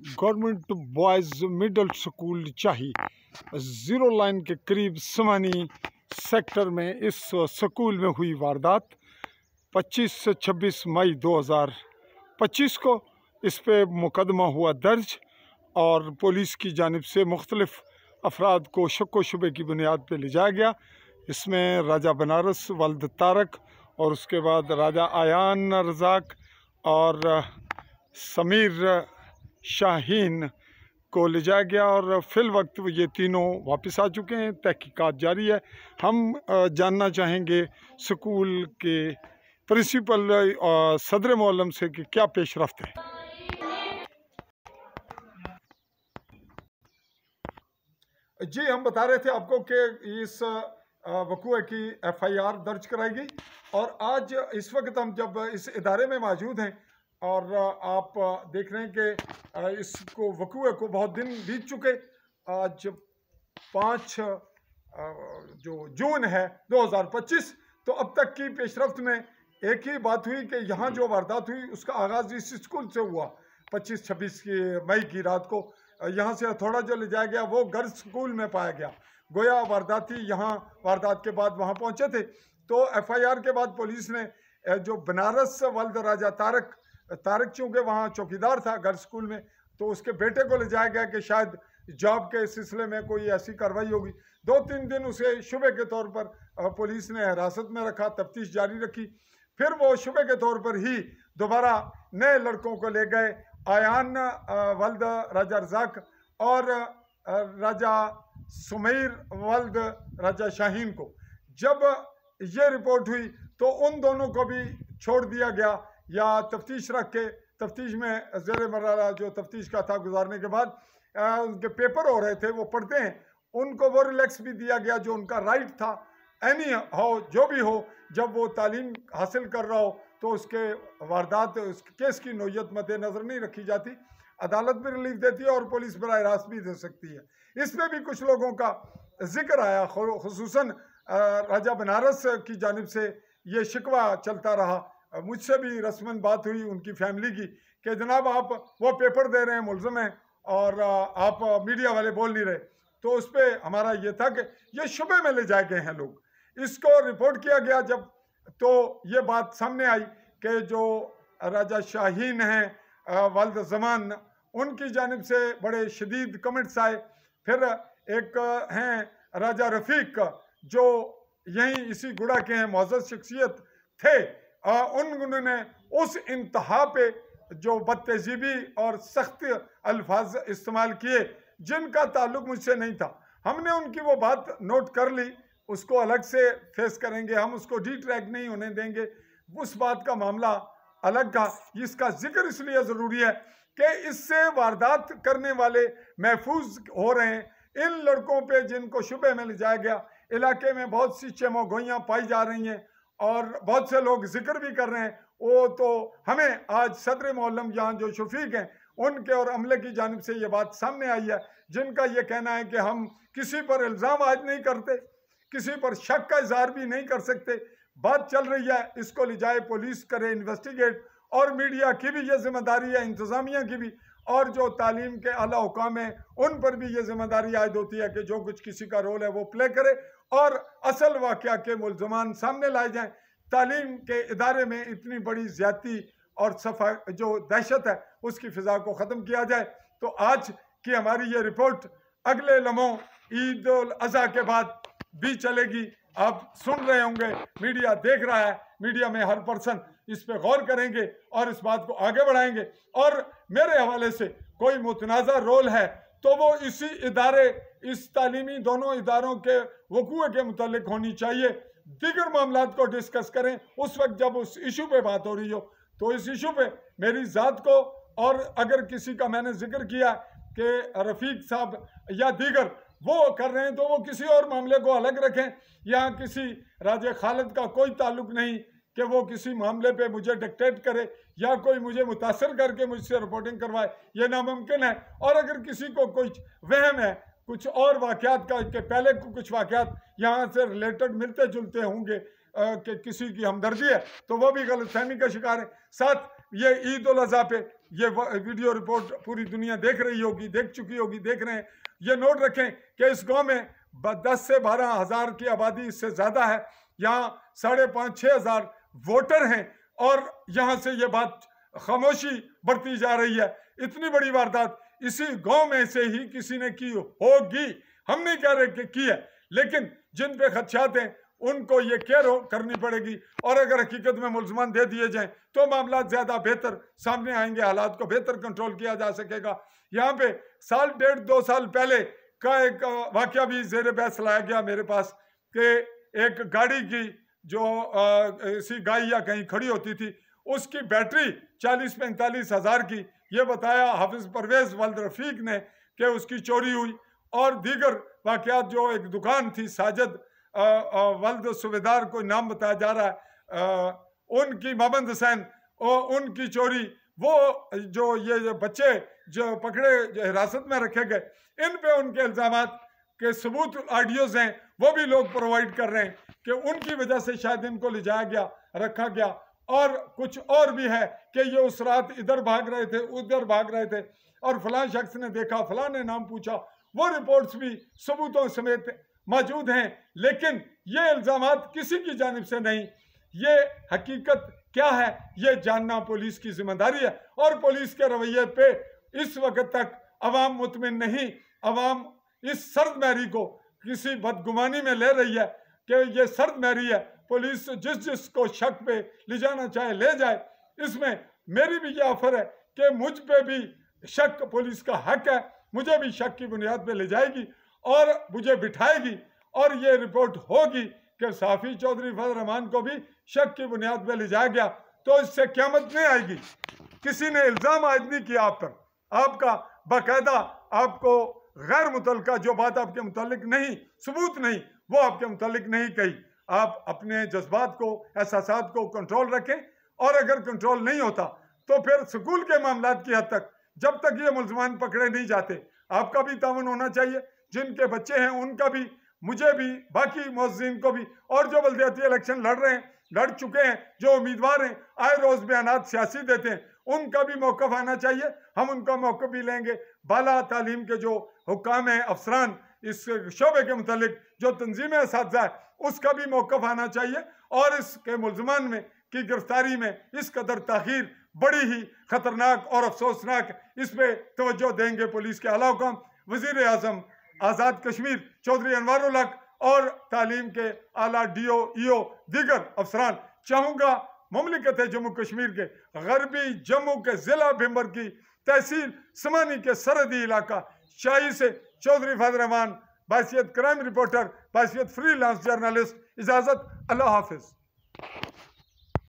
Government boys middle school चाही zero line के करीब समानी सेक्टर में इस स्कूल में हुई वारदात 25 से 26 मई 2025 को इस पे मुकदमा हुआ दर्ज और पुलिस की जानिब से मुख्तलिफ अफराद को शक व शुबे की बुनियाद पर ले जाया गया। इसमें राजा बनारस वल्द तारक और उसके बाद राजा आयान रज़ाक और समीर शाहीन को ले जाया गया और फिल वक्त ये तीनों वापस आ चुके हैं। तहकीकात जारी है। हम जानना चाहेंगे स्कूल के प्रिंसिपल और सदर मोअल्लम से कि क्या पेशरफ्त है। जी, हम बता रहे थे आपको कि इस वक़ूए की FIR दर्ज कराई गई और आज इस वक्त हम जब इस इदारे में मौजूद हैं और आप देख रहे हैं कि इसको वक़ूए को बहुत दिन बीत चुके। आज 5 जो जून है 2025, तो अब तक की पेशरफ्त में एक ही बात हुई कि यहाँ जो वारदात हुई उसका आगाज़ इस स्कूल से हुआ। 25-26 मई की रात को यहाँ से हथौड़ा जो ले जाया गया वो गर्ल्स स्कूल में पाया गया। गोया वारदाती यहाँ वारदात के बाद वहाँ पहुँचे थे। तो FIR के बाद पुलिस ने जो बनारस वल्द राजा तारक चूँकि वहाँ चौकीदार था गर्ल्स स्कूल में, तो उसके बेटे को ले जाया गया कि शायद जॉब के सिलसिले में कोई ऐसी कार्रवाई होगी। 2-3 दिन उसे शुबे के तौर पर पुलिस ने हिरासत में रखा, तफ्तीश जारी रखी। फिर वो शुबे के तौर पर ही दोबारा नए लड़कों को ले गए, आयान वल्द राजा रज़ाक और राजा सुमैर वल्द राजा शाहीन को। जब ये रिपोर्ट हुई तो उन दोनों को भी छोड़ दिया गया या तफ्तीश रख के तफ्तीश में ज़ेर मरहला जो तफ्तीश का था गुजारने के बाद उनके पेपर हो रहे थे, वो पढ़ते हैं, उनको वो रिलैक्स भी दिया गया जो उनका राइट था। एनी हो जो भी हो, जब वो तालीम हासिल कर रहा हो तो उसके वारदात उस केस की नोयत मद्देनज़र नहीं रखी जाती। अदालत भी रिलीफ देती है और पुलिस बराह रास्त भी दे सकती है। इसमें भी कुछ लोगों का जिक्र आया, खुसूसन राजा बनारस की जानिब से ये शिकवा चलता रहा। मुझसे भी रस्मन बात हुई उनकी फैमिली की कि जनाब आप वो पेपर दे रहे हैं, मुल्ज़िम हैं और आप मीडिया वाले बोल नहीं रहे। तो उस पर हमारा ये था कि ये शुबे में ले जाए गए हैं लोग। इसको रिपोर्ट किया गया जब, तो ये बात सामने आई कि जो राजा शाहीन हैं वल्द ज़मान, उनकी जानिब से बड़े शदीद कमेंट्स आए। फिर एक हैं राजा रफ़ीक जो यहीं इसी गुड़ा के हैं, मौजूद शख्सियत थे। उन्होंने उस इंतहा पे जो बदतहज़ीबी और सख्त अल्फाज इस्तेमाल किए जिनका ताल्लुक मुझसे नहीं था। हमने उनकी वो बात नोट कर ली, उसको अलग से फेस करेंगे, हम उसको डिट्रैक नहीं होने देंगे। उस बात का मामला अलग था। इसका जिक्र इसलिए ज़रूरी है कि इससे वारदात करने वाले महफूज हो रहे हैं। इन लड़कों पे जिनको शुबे में ले जाया गया, इलाके में बहुत सी चमोगोइयाँ पाई जा रही हैं और बहुत से लोग जिक्र भी कर रहे हैं। वो तो हमें आज सदर मोअल्लम यहाँ जो शफीक हैं उनके और अमले की जानिब से ये बात सामने आई है, जिनका ये कहना है कि हम किसी पर इल्ज़ाम आज नहीं करते, किसी पर शक का इजहार भी नहीं कर सकते। बात चल रही है, इसको ले जाए पुलिस करे इन्वेस्टिगेट, और मीडिया की भी ये जिम्मेदारी है, इंतज़ामिया की भी, और जो तालीम के आला हुकाम हैं उन पर भी ये जिम्मेदारी आयद होती है कि जो कुछ किसी का रोल है वो प्ले करे और असल वाक़या के मुल्ज़मान सामने लाए जाएं। तालीम के इदारे में इतनी बड़ी ज़्यादती और सफा जो दहशत है उसकी फ़िज़ा को ख़त्म किया जाए। तो आज की हमारी ये रिपोर्ट अगले लम्हों ईद उल अज़हा के बाद भी चलेगी। आप सुन रहे होंगे, मीडिया देख रहा है, मीडिया में हर पर्सन इस पे गौर करेंगे और इस बात को आगे बढ़ाएंगे। और मेरे हवाले से कोई मुतनाज़ा रोल है तो वो इसी इदारे, इस तालीमी दोनों इदारों के वक़ूए के मुतालिक होनी चाहिए। दीगर मामलात को डिस्कस करें उस वक्त जब उस इशू पे बात हो रही हो। तो इस इशू पे मेरी ज़ात को, और अगर किसी का मैंने जिक्र किया कि रफ़ीक साहब या दीगर वो कर रहे हैं तो वो किसी और मामले को अलग रखें। यहाँ किसी राजे खालिद का कोई ताल्लुक नहीं कि वो किसी मामले पे मुझे डिक्टेट करे या कोई मुझे मुतासर करके मुझसे रिपोर्टिंग करवाए, ये नामुमकिन है। और अगर किसी को कुछ वहम है कुछ और वाक़यात का कि पहले कुछ वाक़यात यहाँ से रिलेटेड मिलते जुलते होंगे कि किसी की हमदर्दी है, तो वो भी गलतफहमी का शिकार है। साथ ये ईद उल अज़हा पे ये वीडियो रिपोर्ट पूरी दुनिया देख रही होगी, देख चुकी होगी, देख रहे हैं। ये नोट रखें कि इस गांव में 10 से 12 हज़ार की आबादी, इससे ज़्यादा है। यहाँ 5,500-6 हज़ार वोटर हैं और यहाँ से ये बात खामोशी बरती जा रही है। इतनी बड़ी वारदात इसी गांव में से ही किसी ने की होगी, हम नहीं कह रहे कि की है, लेकिन जिन पे खदशात हैं उनको ये केयर करनी पड़ेगी। और अगर हकीकत में मुलजमान दे दिए जाएं तो मामला ज़्यादा बेहतर सामने आएंगे, हालात को बेहतर कंट्रोल किया जा सकेगा। यहाँ पे 1.5-2 साल पहले का एक वाकया भी ज़ेर बहस लाया गया मेरे पास कि एक गाड़ी की जो इसी गाय या कहीं खड़ी होती थी, उसकी बैटरी 40-45 हज़ार की, ये बताया हाफिज परवेज वल्द रफीक ने कि उसकी चोरी हुई। और दीगर वाकयात, जो एक दुकान थी साजिद वल्द सुबेदार, कोई नाम बताया जा रहा है, उनकी मोहम्मद हुसैन, उनकी चोरी, वो जो ये बच्चे जो पकड़े, जो हिरासत में रखे गए, इन पे उनके इल्ज़ामात के सबूत ऑडियोज हैं, वो भी लोग प्रोवाइड कर रहे हैं कि उनकी वजह से शायद इनको ले जाया गया, रखा गया। और कुछ और भी है कि ये उस रात इधर भाग रहे थे, उधर भाग रहे थे, और फलां शख्स ने देखा, फलां ने नाम पूछा, वो रिपोर्ट्स भी सबूतों समेत मौजूद हैं। लेकिन ये इल्ज़ामात किसी की जानिब से नहीं, ये हकीकत क्या है ये जानना पुलिस की जिम्मेदारी है। और पुलिस के रवैये पे इस वक्त तक अवाम मुतमिन नहीं। अवाम इस सर्द महरी को किसी बदगुमानी में ले रही है कि ये सर्द महरी है, पुलिस जिस जिसको शक पे ले जाना चाहे ले जाए। इसमें मेरी भी ये ऑफर है कि मुझ पे भी शक, पुलिस का हक है, मुझे भी शक की बुनियाद पे ले जाएगी और मुझे बिठाएगी, और ये रिपोर्ट होगी कि साफ़ी चौधरी फजल रहमान को भी शक की बुनियाद पे ले जाया गया, तो इससे क़यामत नहीं आएगी। किसी ने इल्ज़ाम आयद नहीं किया आप पर, आपका बाकायदा आपको गैर मुतल्लिका जो बात आपके मुतालिक नहीं, सबूत नहीं, वो आपके मुतालिक नहीं कही। आप अपने जज्बात को, एहसासात को कंट्रोल रखें, और अगर कंट्रोल नहीं होता तो फिर स्कूल के मामलात की हद तक, जब तक ये मुलजमान पकड़े नहीं जाते, आपका भी तावन होना चाहिए, जिनके बच्चे हैं उनका भी, मुझे भी, बाकी मुअज्जिन को भी, और जो बल्दियाती इलेक्शन लड़ रहे हैं, लड़ चुके हैं, जो उम्मीदवार हैं, आए रोज़ बयानात सियासी देते हैं, उनका भी मौक़िफ़ आना चाहिए। हम उनका मौक़िफ़ भी लेंगे। बाला तालीम के जो हुक्काम हैं, अफसरान, इस शोबे के मुतालिक जो तंजीम असातिज़ा है, उसका भी मौक़िफ़ आना चाहिए। और इसके मुलजमान में की गिरफ्तारी में इस कदर ताख़ीर बड़ी ही ख़तरनाक और अफसोसनाक, इस पर तवज्जो देंगे पुलिस के आला हुकाम, वज़ीर आज़म आज़ाद कश्मीर चौधरी अनवार उल हक और तालीम के आला DO EO दीगर अफसरान। चाहूँगा मुमलिकत जम्मू कश्मीर के गरबी जम्मू के ज़िला भिम्बर की तहसील समानी के सरहदी इलाका शाही से चौधरी फजल रहमान, बासियत क्राइम रिपोर्टर, बासियत फ्रीलांस जर्नलिस्ट, इजाज़त, अल्लाह हाफिज़।